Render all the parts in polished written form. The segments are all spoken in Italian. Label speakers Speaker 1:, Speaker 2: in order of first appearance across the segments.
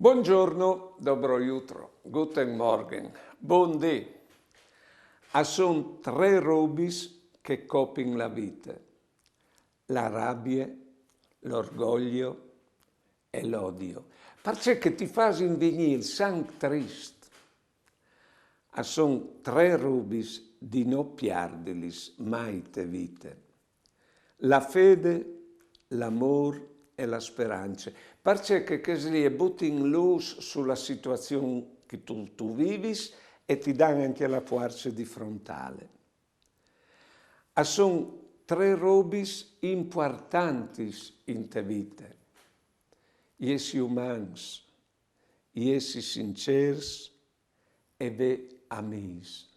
Speaker 1: Buongiorno, dobro jutro, guten Morgen, bon dì. Son tre robis che copin la vita: la rabbia, l'orgoglio e l'odio. Perché che ti fasin venire il sang trist. Son tre robis di non piardelis mai te vite: la fede, l'amor e la speranza. Perché che si buttin luz sulla situazione che tu vivis e ti danno anche la forza di frontale. Sono tre robis importanti in te vite: gli essi umans, gli essi sincers e ve amis.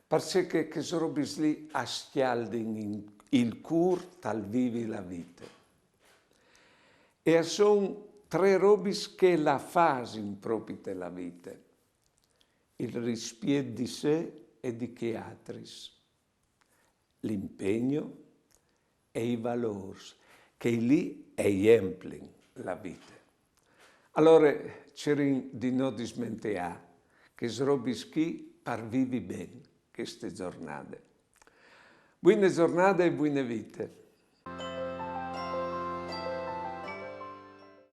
Speaker 1: Perché che robis lì astialdin il cur tal vivi la vita. E sono tre robis che la fasin proprio della vita: il rispetto di sé e di chi altris, l'impegno e i valori, che lì esemplin la vita. Allora, c'erin di non dismenteà che robis chi par vivi bene queste giornate. Buone giornate e buone vite.